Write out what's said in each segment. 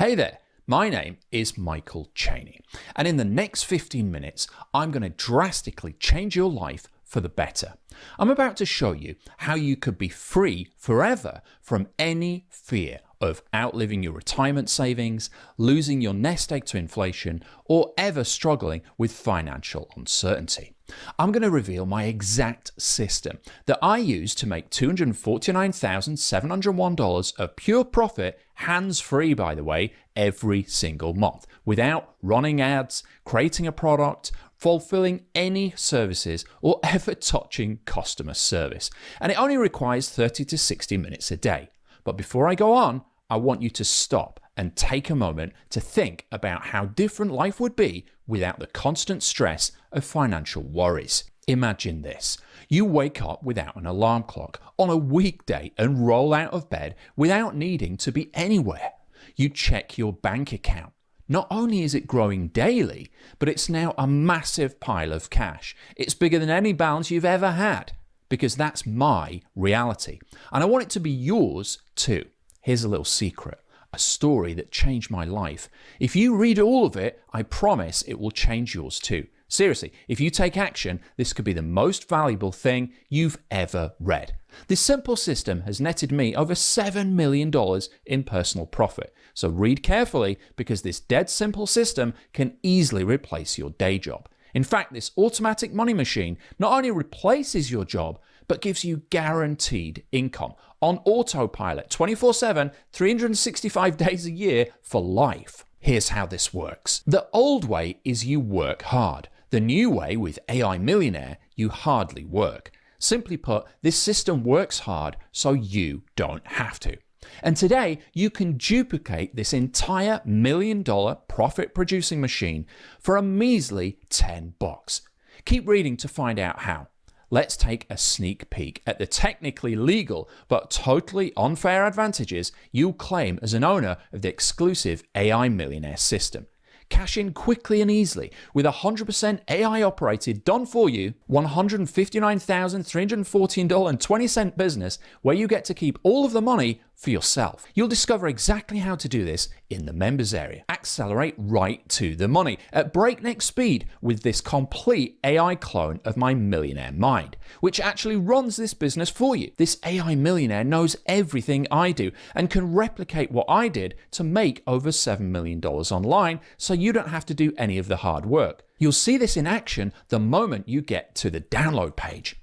Hey there, my name is Michael Cheney, and in the next 15 minutes, I'm going to drastically change your life for the better. I'm about to show you how you could be free forever from any fear of outliving your retirement savings, losing your nest egg to inflation, or ever struggling with financial uncertainty. I'm going to reveal my exact system that I use to make $249,701 of pure profit, hands-free by the way, every single month, without running ads, creating a product, fulfilling any services, or ever touching customer service. And it only requires 30 to 60 minutes a day. But before I go on, I want you to stop and take a moment to think about how different life would be without the constant stress of financial worries. Imagine this. You wake up without an alarm clock on a weekday and roll out of bed without needing to be anywhere. You check your bank account. Not only is it growing daily, but it's now a massive pile of cash. It's bigger than any balance you've ever had, because that's my reality. And I want it to be yours too. Here's a little secret, a story that changed my life. If you read all of it, I promise it will change yours too. Seriously, if you take action, this could be the most valuable thing you've ever read. This simple system has netted me over $7 million in personal profit. So read carefully, because this dead simple system can easily replace your day job. In fact, this automatic money machine not only replaces your job, but gives you guaranteed income on autopilot 24/7, 365 days a year for life. Here's how this works. The old way is you work hard. The new way with AI Millionaire, you hardly work. Simply put, this system works hard so you don't have to. And today, you can duplicate this entire $1 million profit producing machine for a measly $10. Keep reading to find out how. Let's take a sneak peek at the technically legal but totally unfair advantages you'll claim as an owner of the exclusive AI Millionaire system. Cash in quickly and easily with 100% AI operated, done for you, $159,314.20 business where you get to keep all of the money for yourself. You'll discover exactly how to do this in the members area. Accelerate right to the money at breakneck speed with this complete AI clone of my millionaire mind, which actually runs this business for you. This AI millionaire knows everything I do and can replicate what I did to make over $7 million online, so you don't have to do any of the hard work. You'll see this in action the moment you get to the download page.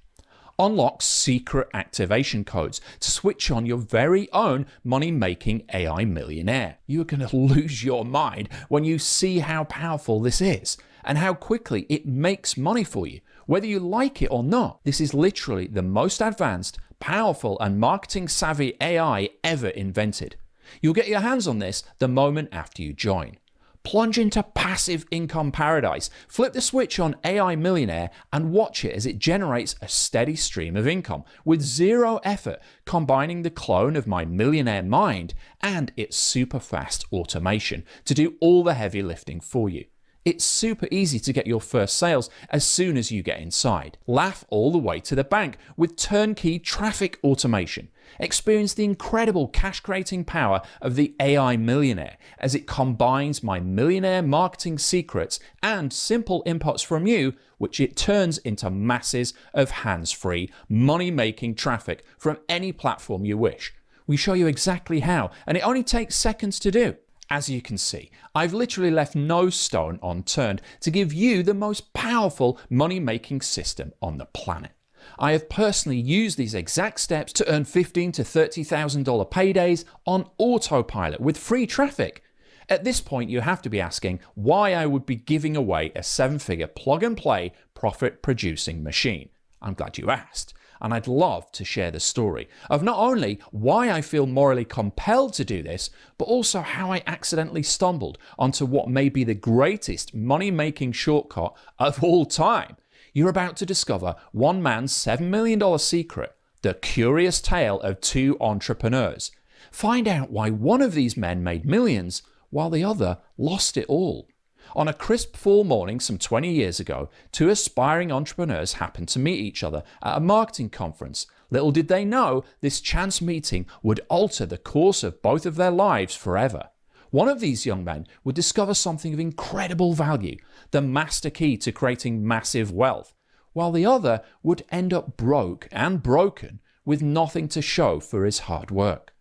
Unlock secret activation codes to switch on your very own money-making AI millionaire. You're going to lose your mind when you see how powerful this is and how quickly it makes money for you, whether you like it or not. This is literally the most advanced, powerful, and marketing-savvy AI ever invented. You'll get your hands on this the moment after you join. Plunge into passive income paradise. Flip the switch on AI Millionaire and watch it as it generates a steady stream of income with zero effort, combining the clone of my millionaire mind and its super fast automation to do all the heavy lifting for you. It's super easy to get your first sales as soon as you get inside. Laugh all the way to the bank with turnkey traffic automation. Experience the incredible cash-creating power of the AI Millionaire as it combines my millionaire marketing secrets and simple inputs from you, which it turns into masses of hands-free, money-making traffic from any platform you wish. We show you exactly how, and it only takes seconds to do. As you can see, I've literally left no stone unturned to give you the most powerful money-making system on the planet. I have personally used these exact steps to earn $15,000 to $30,000 paydays on autopilot with free traffic. At this point, you have to be asking why I would be giving away a 7-figure plug-and-play profit-producing machine. I'm glad you asked. And I'd love to share the story of not only why I feel morally compelled to do this, but also how I accidentally stumbled onto what may be the greatest money-making shortcut of all time. You're about to discover one man's $7 million secret, the curious tale of two entrepreneurs. Find out why one of these men made millions while the other lost it all. On a crisp fall morning some 20 years ago, two aspiring entrepreneurs happened to meet each other at a marketing conference. Little did they know this chance meeting would alter the course of both of their lives forever. One of these young men would discover something of incredible value, the master key to creating massive wealth, while the other would end up broke and broken with nothing to show for his hard work.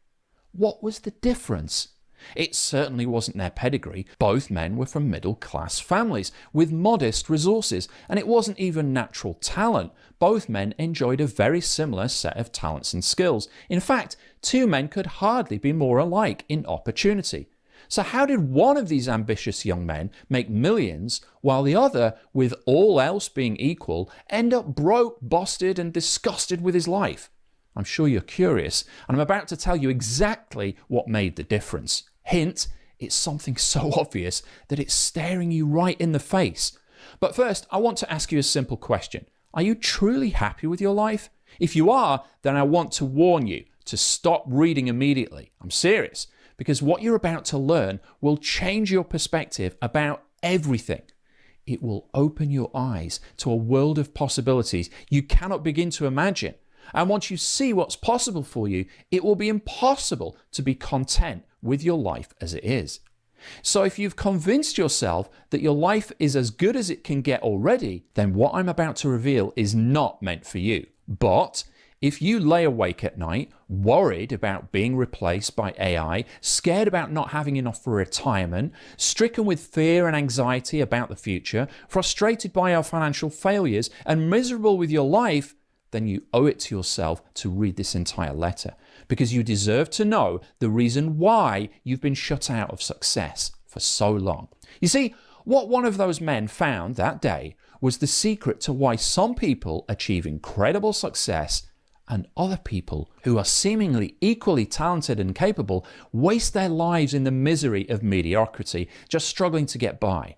What was the difference? It certainly wasn't their pedigree. Both men were from middle-class families with modest resources, and it wasn't even natural talent. Both men enjoyed a very similar set of talents and skills. In fact, two men could hardly be more alike in opportunity. So how did one of these ambitious young men make millions, while the other, with all else being equal, end up broke, busted, and disgusted with his life? I'm sure you're curious, and I'm about to tell you exactly what made the difference. Hint, it's something so obvious that it's staring you right in the face. But first, I want to ask you a simple question. Are you truly happy with your life? If you are, then I want to warn you to stop reading immediately. I'm serious, because what you're about to learn will change your perspective about everything. It will open your eyes to a world of possibilities you cannot begin to imagine. And once you see what's possible for you, it will be impossible to be content with your life as it is. So if you've convinced yourself that your life is as good as it can get already, then what I'm about to reveal is not meant for you. But if you lay awake at night, worried about being replaced by AI, scared about not having enough for retirement, stricken with fear and anxiety about the future, frustrated by our financial failures, and miserable with your life, then you owe it to yourself to read this entire letter, because you deserve to know the reason why you've been shut out of success for so long. You see, what one of those men found that day was the secret to why some people achieve incredible success and other people who are seemingly equally talented and capable waste their lives in the misery of mediocrity, just struggling to get by.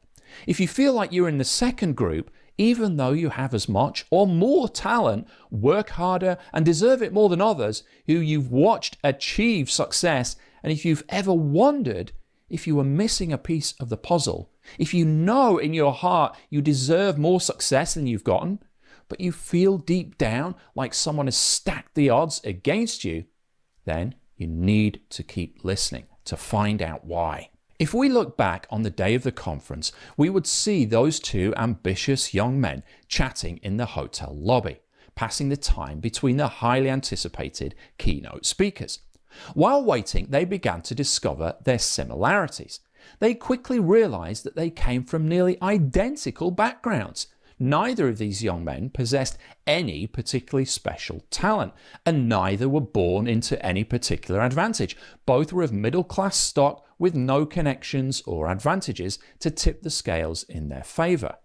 If you feel like you're in the second group, even though you have as much or more talent, work harder, and deserve it more than others who you've watched achieve success, and if you've ever wondered if you were missing a piece of the puzzle, if you know in your heart you deserve more success than you've gotten, but you feel deep down like someone has stacked the odds against you, then you need to keep listening to find out why. If we look back on the day of the conference, we would see those two ambitious young men chatting in the hotel lobby, passing the time between the highly anticipated keynote speakers. While waiting, they began to discover their similarities. They quickly realized that they came from nearly identical backgrounds. Neither of these young men possessed any particularly special talent, and neither were born into any particular advantage. Both were of middle-class stock with no connections or advantages to tip the scales in their favor.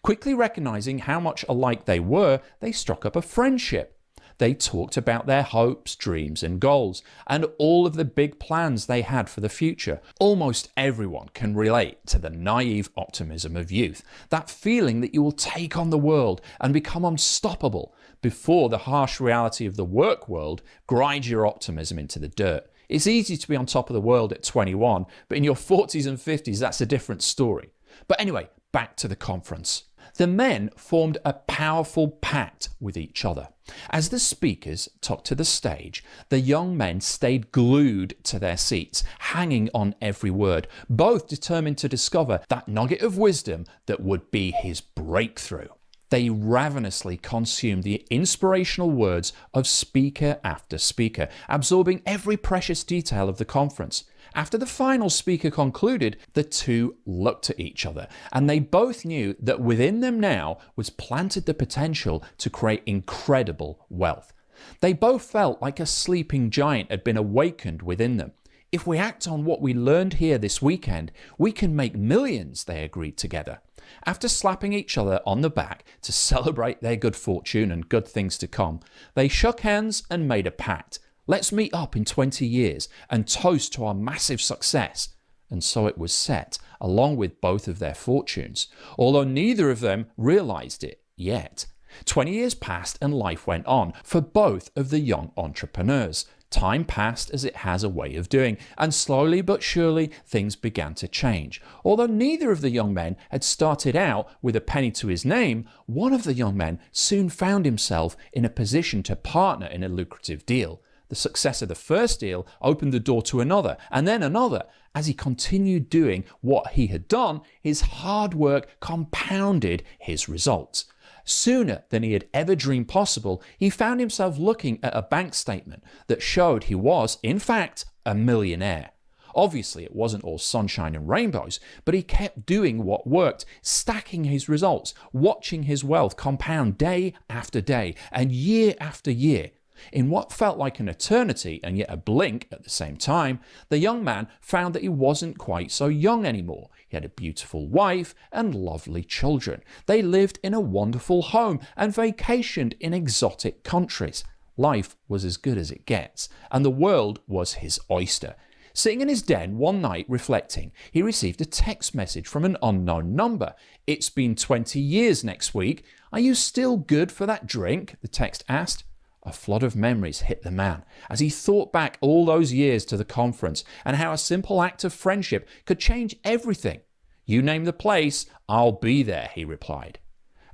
Quickly recognizing how much alike they were, they struck up a friendship. They talked about their hopes, dreams, and goals, and all of the big plans they had for the future. Almost everyone can relate to the naive optimism of youth, that feeling that you will take on the world and become unstoppable before the harsh reality of the work world grinds your optimism into the dirt. It's easy to be on top of the world at 21, but in your 40s and 50s, that's a different story. But anyway, back to the conference. The men formed a powerful pact with each other. As the speakers took to the stage, the young men stayed glued to their seats, hanging on every word, both determined to discover that nugget of wisdom that would be his breakthrough. They ravenously consumed the inspirational words of speaker after speaker, absorbing every precious detail of the conference. After the final speaker concluded, the two looked at each other, and they both knew that within them now was planted the potential to create incredible wealth. They both felt like a sleeping giant had been awakened within them. If we act on what we learned here this weekend, we can make millions, they agreed together. After slapping each other on the back to celebrate their good fortune and good things to come, they shook hands and made a pact. Let's meet up in 20 years and toast to our massive success. And so it was set, along with both of their fortunes, although neither of them realized it yet. 20 years passed and life went on for both of the young entrepreneurs. Time passed as it has a way of doing, and slowly but surely things began to change. Although neither of the young men had started out with a penny to his name, one of the young men soon found himself in a position to partner in a lucrative deal. The success of the first deal opened the door to another, and then another, As he continued doing what he had done, his hard work compounded his results. Sooner than he had ever dreamed possible, he found himself looking at a bank statement that showed he was, in fact, a millionaire. Obviously, it wasn't all sunshine and rainbows, but he kept doing what worked, stacking his results, watching his wealth compound day after day and year after year. In what felt like an eternity and yet a blink at the same time, the young man found that he wasn't quite so young anymore. He had a beautiful wife and lovely children. They lived in a wonderful home and vacationed in exotic countries. Life was as good as it gets, and the world was his oyster. Sitting in his den one night reflecting, he received a text message from an unknown number. "It's been 20 years next week. Are you still good for that drink?" the text asked. A flood of memories hit the man as he thought back all those years to the conference and how a simple act of friendship could change everything. "You name the place, I'll be there," he replied.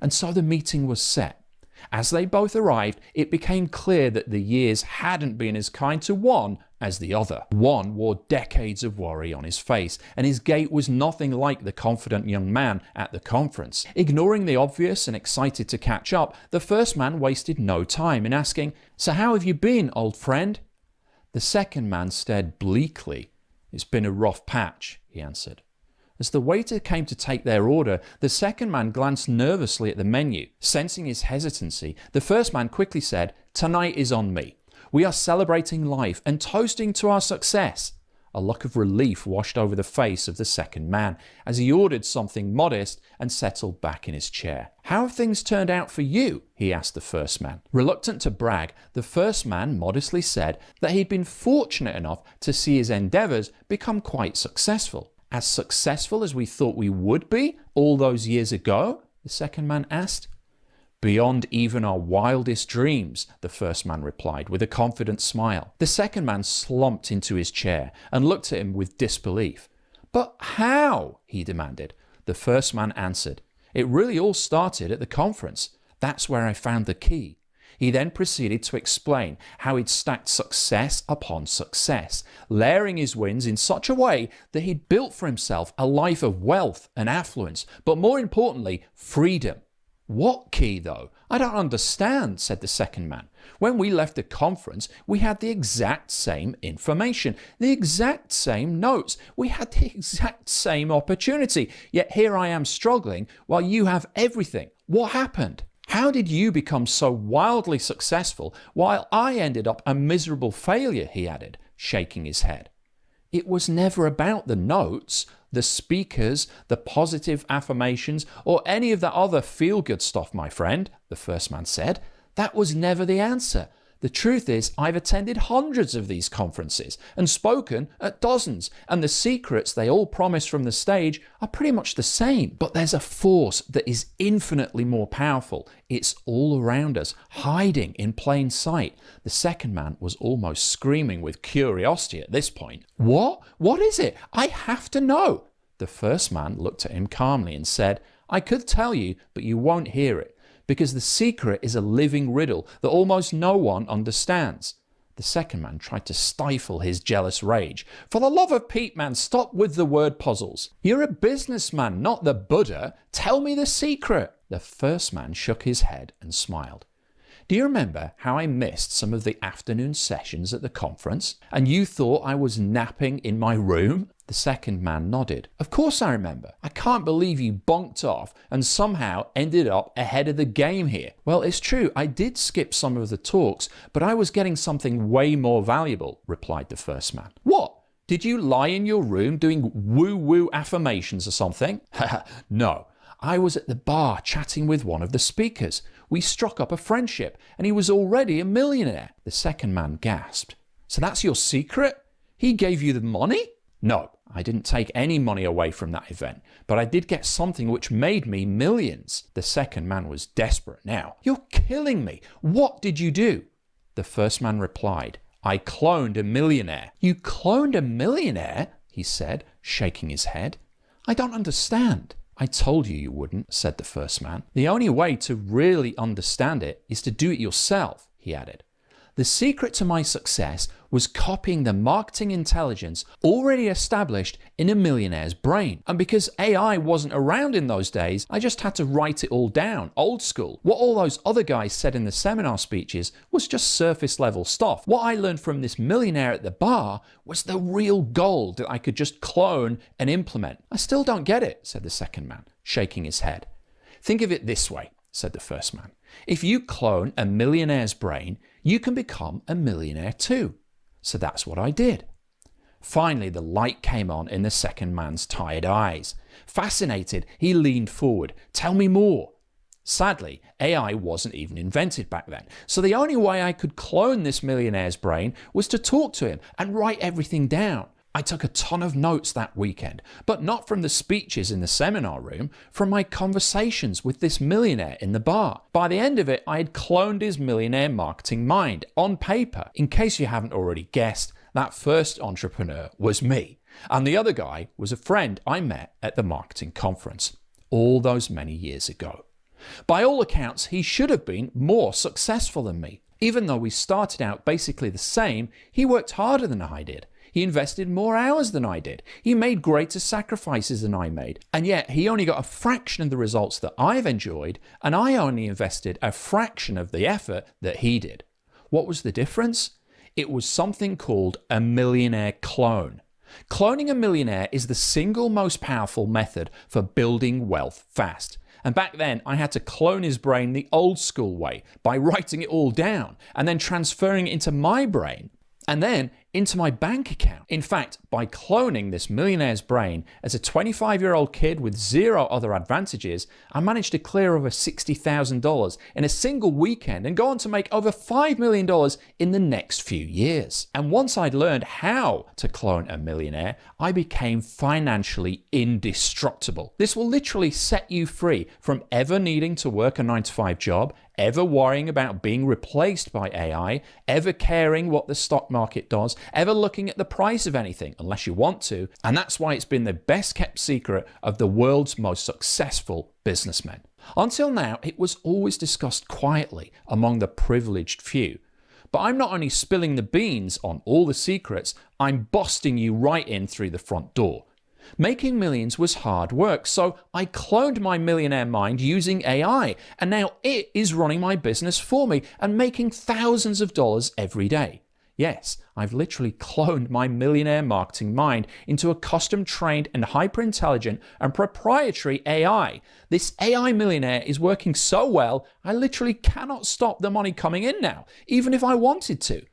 And so the meeting was set. As they both arrived, it became clear that the years hadn't been as kind to one as the other. One wore decades of worry on his face, and his gait was nothing like the confident young man at the conference. Ignoring the obvious and excited to catch up, the first man wasted no time in asking, "So how have you been, old friend?" The second man stared bleakly. "It's been a rough patch," he answered. As the waiter came to take their order, the second man glanced nervously at the menu. Sensing his hesitancy, the first man quickly said, "Tonight is on me. We are celebrating life and toasting to our success." A look of relief washed over the face of the second man as he ordered something modest and settled back in his chair. "How have things turned out for you?" he asked the first man. Reluctant to brag, the first man modestly said that he'd been fortunate enough to see his endeavors become quite successful. "As successful as we thought we would be all those years ago?" the second man asked. "Beyond even our wildest dreams," the first man replied with a confident smile. The second man slumped into his chair and looked at him with disbelief. "But how?" he demanded. The first man answered, "It really all started at the conference. That's where I found the key." He then proceeded to explain how he'd stacked success upon success, layering his wins in such a way that he'd built for himself a life of wealth and affluence, but more importantly, freedom. "What key, though? I don't understand," said the second man. "When we left the conference, we had the exact same information, the exact same notes. We had the exact same opportunity. Yet here I am struggling while you have everything. What happened? How did you become so wildly successful while I ended up a miserable failure?" he added, shaking his head. "It was never about the notes, the speakers, the positive affirmations, or any of that other feel-good stuff, my friend," the first man said. "That was never the answer. The truth is, I've attended hundreds of these conferences and spoken at dozens, and the secrets they all promise from the stage are pretty much the same. But there's a force that is infinitely more powerful. It's all around us, hiding in plain sight." The second man was almost screaming with curiosity at this point. "What? What is it? I have to know." The first man looked at him calmly and said, "I could tell you, but you won't hear it, because the secret is a living riddle that almost no one understands." The second man tried to stifle his jealous rage. "For the love of Pete, man, stop with the word puzzles. You're a businessman, not the Buddha. Tell me the secret." The first man shook his head and smiled. "Do you remember how I missed some of the afternoon sessions at the conference, and you thought I was napping in my room?" The second man nodded. "Of course I remember. I can't believe you bonked off and somehow ended up ahead of the game here." "Well, it's true, I did skip some of the talks, but I was getting something way more valuable," replied the first man. "What? Did you lie in your room doing woo-woo affirmations or something?" "No. I was at the bar chatting with one of the speakers. We struck up a friendship, and he was already a millionaire." The second man gasped. "So that's your secret? He gave you the money?" "No, I didn't take any money away from that event, but I did get something which made me millions." The second man was desperate now. "You're killing me. What did you do?" The first man replied, "I cloned a millionaire." "You cloned a millionaire?" he said, shaking his head. "I don't understand." "I told you you wouldn't," said the first man. "The only way to really understand it is to do it yourself," he added. The secret to my success was copying the marketing intelligence already established in a millionaire's brain. And because AI wasn't around in those days, I just had to write it all down, old school. What all those other guys said in the seminar speeches was just surface level stuff. What I learned from this millionaire at the bar was the real gold that I could just clone and implement. I still don't get it, said the second man, shaking his head. Think of it this way, said the first man. If you clone a millionaire's brain, you can become a millionaire too. So that's what I did. Finally, the light came on in the second man's tired eyes. Fascinated, he leaned forward. Tell me more. Sadly, AI wasn't even invented back then. So the only way I could clone this millionaire's brain was to talk to him and write everything down. I took a ton of notes that weekend, but not from the speeches in the seminar room, from my conversations with this millionaire in the bar. By the end of it, I had cloned his millionaire marketing mind on paper. In case you haven't already guessed, that first entrepreneur was me. And the other guy was a friend I met at the marketing conference all those many years ago. By all accounts, he should have been more successful than me. Even though we started out basically the same, he worked harder than I did. He invested more hours than I did. He made greater sacrifices than I made. And yet he only got a fraction of the results that I've enjoyed, and I only invested a fraction of the effort that he did. What was the difference? It was something called a millionaire clone. Cloning a millionaire is the single most powerful method for building wealth fast. And back then, I had to clone his brain the old school way by writing it all down and then transferring it into my brain and then into my bank account. In fact, by cloning this millionaire's brain as a 25-year-old kid with zero other advantages, I managed to clear over $60,000 in a single weekend and go on to make over $5 million in the next few years. And once I'd learned how to clone a millionaire, I became financially indestructible. This will literally set you free from ever needing to work a 9-to-5 job, ever worrying about being replaced by AI, ever caring what the stock market does, ever looking at the price of anything unless you want to. And that's why it's been the best kept secret of the world's most successful businessmen. Until now, it was always discussed quietly among the privileged few. But I'm not only spilling the beans on all the secrets, I'm busting you right in through the front door. Making millions was hard work, so I cloned my millionaire mind using AI, and now it is running my business for me and making thousands of dollars every day. Yes, I've literally cloned my millionaire marketing mind into a custom-trained and hyper-intelligent and proprietary AI. This AI millionaire is working so well, I literally cannot stop the money coming in now, even if I wanted to.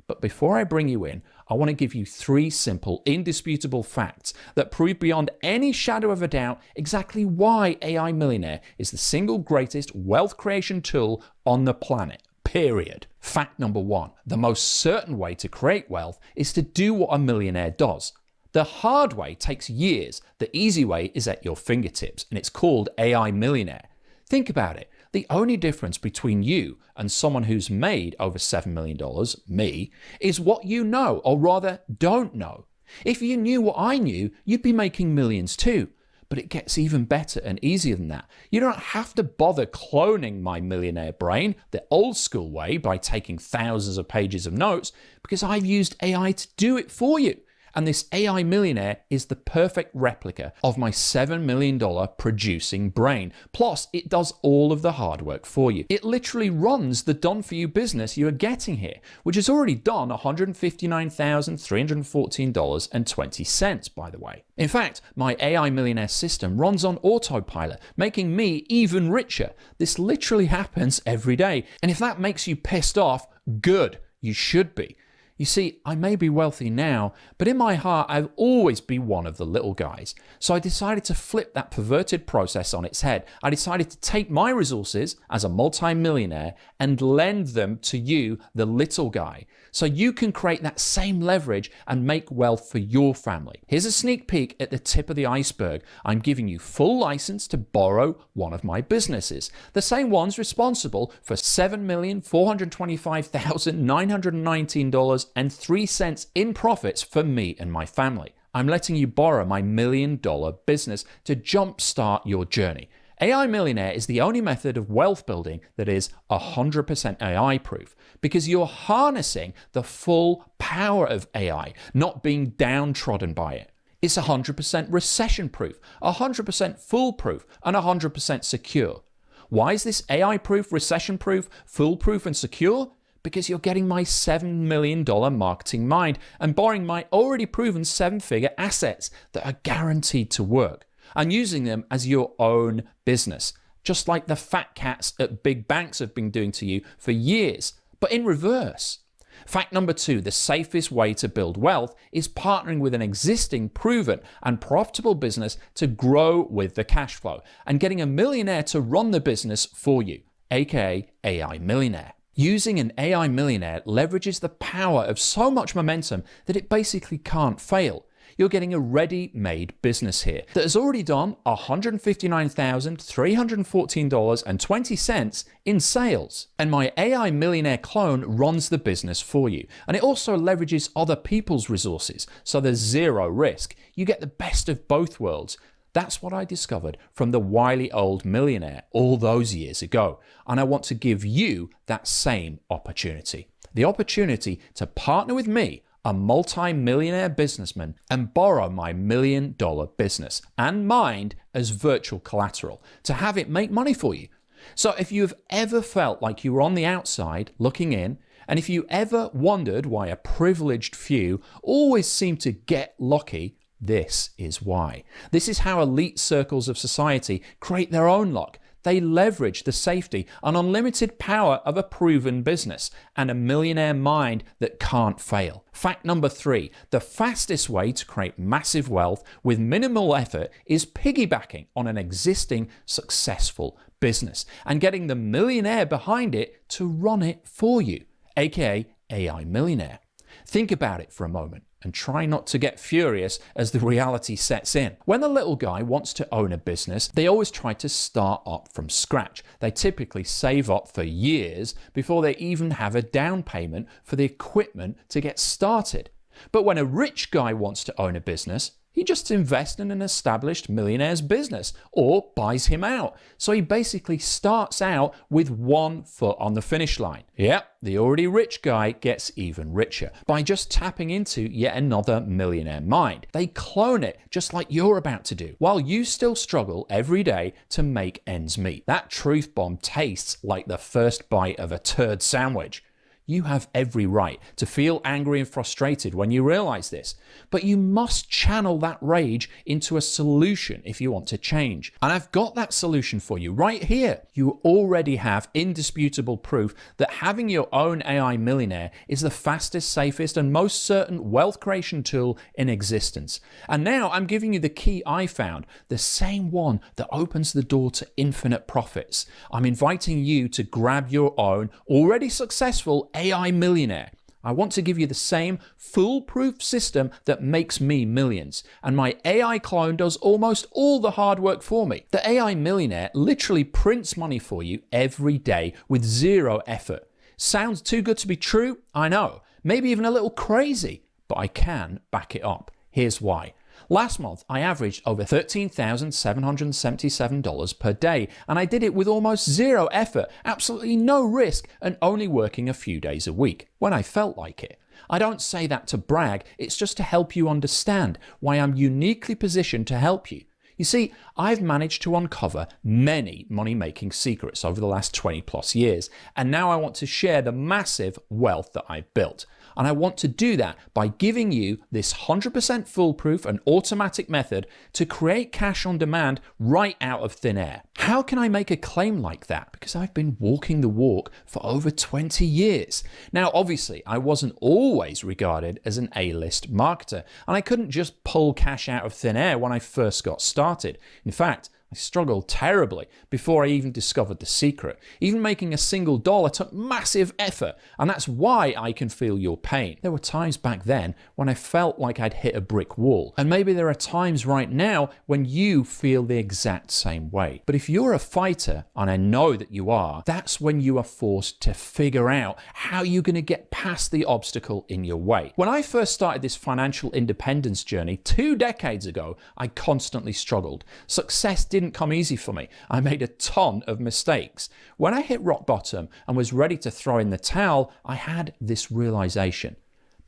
But before I bring you in, I want to give you 3 simple, indisputable facts that prove beyond any shadow of a doubt exactly why AI Millionaire is the single greatest wealth creation tool on the planet. Period. Fact number 1. The most certain way to create wealth is to do what a millionaire does. The hard way takes years. The easy way is at your fingertips, and it's called AI Millionaire. Think about it. The only difference between you and someone who's made over $7 million, me, is what you know, or rather don't know. If you knew what I knew, you'd be making millions too. But it gets even better and easier than that. You don't have to bother cloning my millionaire brain the old school way by taking thousands of pages of notes, because I've used AI to do it for you. And this AI Millionaire is the perfect replica of my $7 million producing brain. Plus, it does all of the hard work for you. It literally runs the done-for-you business you are getting here, which has already done $159,314.20, by the way. In fact, my AI Millionaire system runs on autopilot, making me even richer. This literally happens every day. And if that makes you pissed off, good, you should be. You see, I may be wealthy now, but in my heart, I'll always be one of the little guys. So I decided to flip that perverted process on its head. I decided to take my resources as a multi-millionaire and lend them to you, the little guy, so you can create that same leverage and make wealth for your family. Here's a sneak peek at the tip of the iceberg. I'm giving you full license to borrow one of my businesses, the same ones responsible for $7,425,919.03 in profits for me and my family. I'm letting you borrow my $1 million business to jumpstart your journey. AI Millionaire is the only method of wealth building that is 100% AI proof, because you're harnessing the full power of AI, not being downtrodden by it. It's 100% recession proof, 100% foolproof, and 100% secure. Why is this AI proof, recession proof, foolproof, and secure? Because you're getting my $7 million marketing mind and borrowing my already proven 7-figure assets that are guaranteed to work, and using them as your own business, just like the fat cats at big banks have been doing to you for years, but in reverse. Fact number 2, the safest way to build wealth is partnering with an existing, proven, and profitable business to grow with the cash flow and getting a millionaire to run the business for you, aka AI Millionaire. Using an AI Millionaire leverages the power of so much momentum that it basically can't fail. You're getting a ready-made business here that has already done $159,314.20 in sales. And my AI Millionaire clone runs the business for you. And it also leverages other people's resources, so there's zero risk. You get the best of both worlds. That's what I discovered from the wily old millionaire all those years ago. And I want to give you that same opportunity. The opportunity to partner with me, a multi-millionaire businessman, and borrow my $1 million business and mind as virtual collateral to have it make money for you. So if you've ever felt like you were on the outside looking in, and if you ever wondered why a privileged few always seem to get lucky, this is why. This is how elite circles of society create their own luck. They leverage the safety and unlimited power of a proven business and a millionaire mind that can't fail. Fact number 3, the fastest way to create massive wealth with minimal effort is piggybacking on an existing successful business and getting the millionaire behind it to run it for you, aka AI Millionaire. Think about it for a moment and try not to get furious as the reality sets in. When the little guy wants to own a business, they always try to start up from scratch. They typically save up for years before they even have a down payment for the equipment to get started. But when a rich guy wants to own a business, he just invests in an established millionaire's business or buys him out. So he basically starts out with 1 foot on the finish line. Yep, the already rich guy gets even richer by just tapping into yet another millionaire mind. They clone it just like you're about to do, while you still struggle every day to make ends meet. That truth bomb tastes like the first bite of a turd sandwich. You have every right to feel angry and frustrated when you realize this, but you must channel that rage into a solution if you want to change. And I've got that solution for you right here. You already have indisputable proof that having your own AI Millionaire is the fastest, safest, and most certain wealth creation tool in existence. And now I'm giving you the key I found, the same one that opens the door to infinite profits. I'm inviting you to grab your own already successful AI Millionaire. I want to give you the same foolproof system that makes me millions, and my AI clone does almost all the hard work for me. The AI Millionaire literally prints money for you every day with zero effort. Sounds too good to be true? I know, maybe even a little crazy, but I can back it up. Here's why. Last month, I averaged over $13,777 per day, and I did it with almost zero effort, absolutely no risk, and only working a few days a week, when I felt like it. I don't say that to brag, it's just to help you understand why I'm uniquely positioned to help you. You see, I've managed to uncover many money-making secrets over the last 20 plus years, and now I want to share the massive wealth that I've built. And I want to do that by giving you this 100% foolproof and automatic method to create cash on demand right out of thin air. How can I make a claim like that? Because I've been walking the walk for over 20 years. Now, obviously, I wasn't always regarded as an A-list marketer, and I couldn't just pull cash out of thin air when I first got started. In fact, I struggled terribly before I even discovered the secret. Even making a single dollar took massive effort, and that's why I can feel your pain. There were times back then when I felt like I'd hit a brick wall, and maybe there are times right now when you feel the exact same way. But if you're a fighter, and I know that you are, that's when you are forced to figure out how you're going to get past the obstacle in your way. When I first started this financial independence journey 2 decades ago, I constantly struggled. Success didn't didn't come easy for me. I made a ton of mistakes. When I hit rock bottom and was ready to throw in the towel, I had this realization.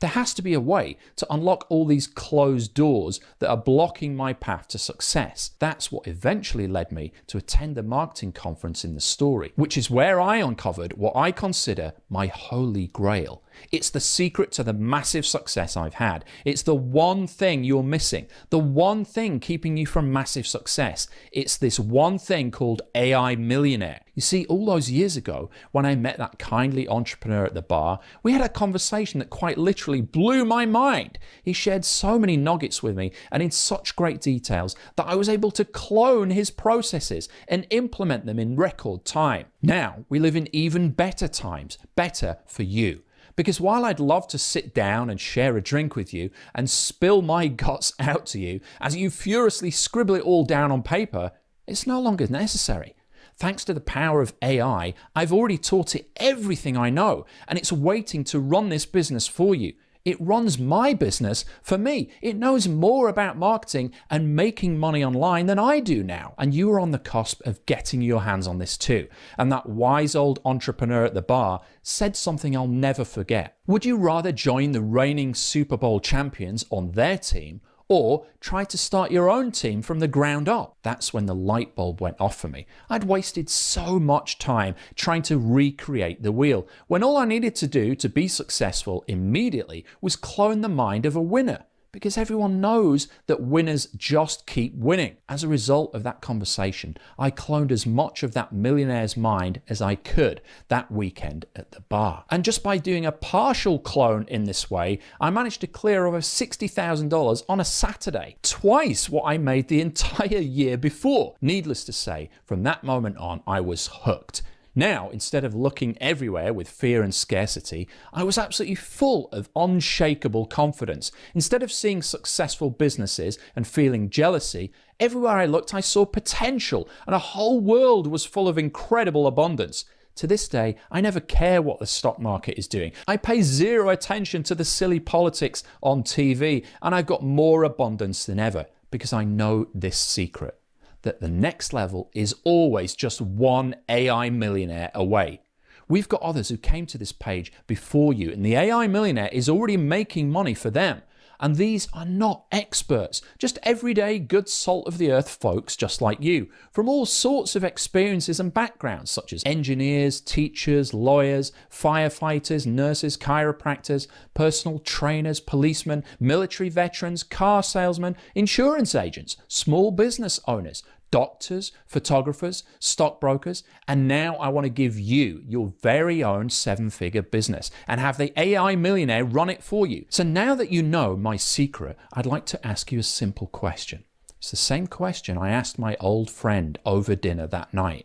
There has to be a way to unlock all these closed doors that are blocking my path to success. That's what eventually led me to attend the marketing conference in the story, which is where I uncovered what I consider my holy grail. It's the secret to the massive success I've had. It's the one thing you're missing, the one thing keeping you from massive success. It's this one thing called AI Millionaire. You see, all those years ago, when I met that kindly entrepreneur at the bar, we had a conversation that quite literally blew my mind. He shared so many nuggets with me and in such great details that I was able to clone his processes and implement them in record time. Now, we live in even better times, better for you. Because while I'd love to sit down and share a drink with you and spill my guts out to you as you furiously scribble it all down on paper, it's no longer necessary. Thanks to the power of AI, I've already taught it everything I know, and it's waiting to run this business for you. It runs my business for me. It knows more about marketing and making money online than I do now. And you are on the cusp of getting your hands on this too. And that wise old entrepreneur at the bar said something I'll never forget. Would you rather join the reigning Super Bowl champions on their team, or try to start your own team from the ground up? That's when the light bulb went off for me. I'd wasted so much time trying to recreate the wheel, when all I needed to do to be successful immediately was clone the mind of a winner. Because everyone knows that winners just keep winning. As a result of that conversation, I cloned as much of that millionaire's mind as I could that weekend at the bar. And just by doing a partial clone in this way, I managed to clear over $60,000 on a Saturday, twice what I made the entire year before. Needless to say, from that moment on, I was hooked. Now, instead of looking everywhere with fear and scarcity, I was absolutely full of unshakable confidence. Instead of seeing successful businesses and feeling jealousy, everywhere I looked I saw potential, and a whole world was full of incredible abundance. To this day, I never care what the stock market is doing. I pay zero attention to the silly politics on TV, and I've got more abundance than ever because I know this secret: that the next level is always just one AI millionaire away. We've got others who came to this page before you, and the AI millionaire is already making money for them. And these are not experts, just everyday good salt of the earth folks just like you, from all sorts of experiences and backgrounds, such as engineers, teachers, lawyers, firefighters, nurses, chiropractors, personal trainers, policemen, military veterans, car salesmen, insurance agents, small business owners, doctors, photographers, stockbrokers, and now I want to give you your very own seven-figure business and have the AI millionaire run it for you. So now that you know my secret, I'd like to ask you a simple question. It's the same question I asked my old friend over dinner that night.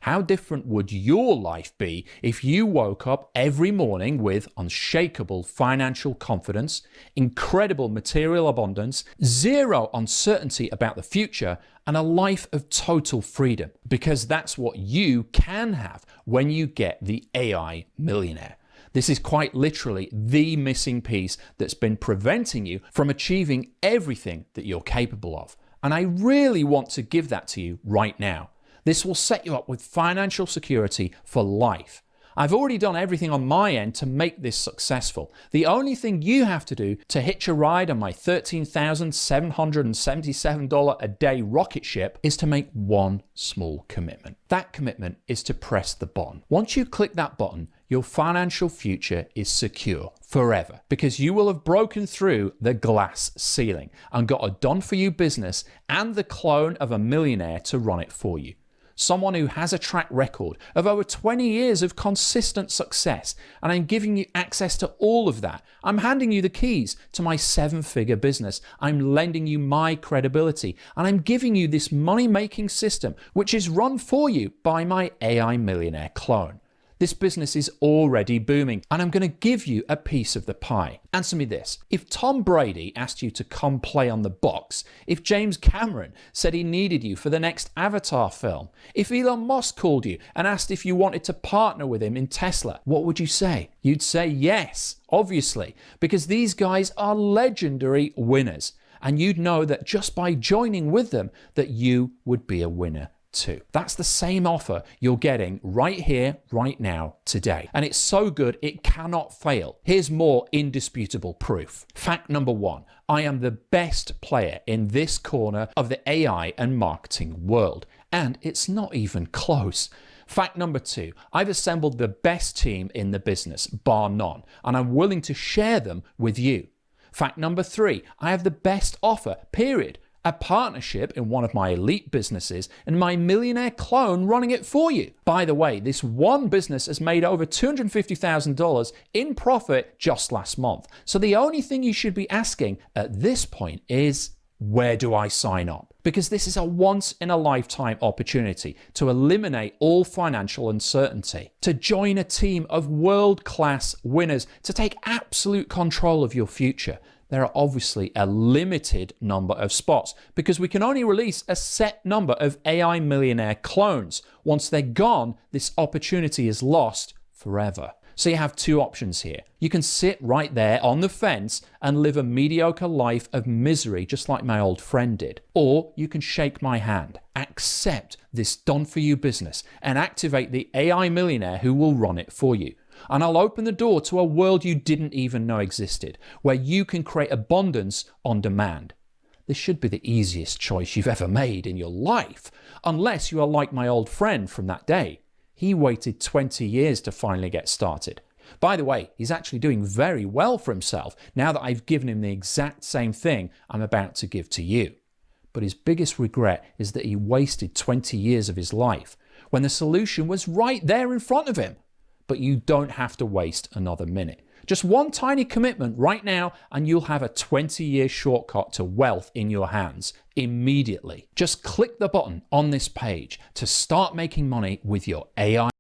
How different would your life be if you woke up every morning with unshakable financial confidence, incredible material abundance, zero uncertainty about the future, and a life of total freedom? Because that's what you can have when you get the AI millionaire. This is quite literally the missing piece that's been preventing you from achieving everything that you're capable of. And I really want to give that to you right now. This will set you up with financial security for life. I've already done everything on my end to make this successful. The only thing you have to do to hitch a ride on my $13,777 a day rocket ship is to make one small commitment. That commitment is to press the button. Once you click that button, your financial future is secure forever, because you will have broken through the glass ceiling and got a done-for-you business and the clone of a millionaire to run it for you. Someone who has a track record of over 20 years of consistent success, and I'm giving you access to all of that. I'm handing you the keys to my seven-figure business. I'm lending you my credibility, and I'm giving you this money-making system, which is run for you by my AI millionaire clone. This business is already booming, and I'm going to give you a piece of the pie. Answer me this: if Tom Brady asked you to come play on the box, if James Cameron said he needed you for the next Avatar film, if Elon Musk called you and asked if you wanted to partner with him in Tesla, what would you say? You'd say yes, obviously, because these guys are legendary winners. and you'd know that just by joining with them that you would be a winner too. That's the same offer you're getting right here, right now, today. And it's so good, it cannot fail. Here's more indisputable proof. Fact number 1, I am the best player in this corner of the AI and marketing world. And it's not even close. Fact number 2, I've assembled the best team in the business, bar none, and I'm willing to share them with you. Fact number 3, I have the best offer, period. A partnership in one of my elite businesses and my millionaire clone running it for you. By the way, this one business has made over $250,000 in profit just last month. So the only thing you should be asking at this point is, where do I sign up? Because this is a once-in-a-lifetime opportunity to eliminate all financial uncertainty, to join a team of world-class winners, to take absolute control of your future. There are obviously a limited number of spots because we can only release a set number of AI Millionaire clones. Once they're gone, this opportunity is lost forever. So you have two options here. You can sit right there on the fence and live a mediocre life of misery just like my old friend did. Or you can shake my hand, accept this done-for-you business and activate the AI Millionaire who will run it for you. And I'll open the door to a world you didn't even know existed, where you can create abundance on demand. This should be the easiest choice you've ever made in your life, unless you are like my old friend from that day. He waited 20 years to finally get started. By the way, he's actually doing very well for himself now that I've given him the exact same thing I'm about to give to you. But his biggest regret is that he wasted 20 years of his life when the solution was right there in front of him. But you don't have to waste another minute. Just one tiny commitment right now and you'll have a 20-year shortcut to wealth in your hands immediately. Just click the button on this page to start making money with your AI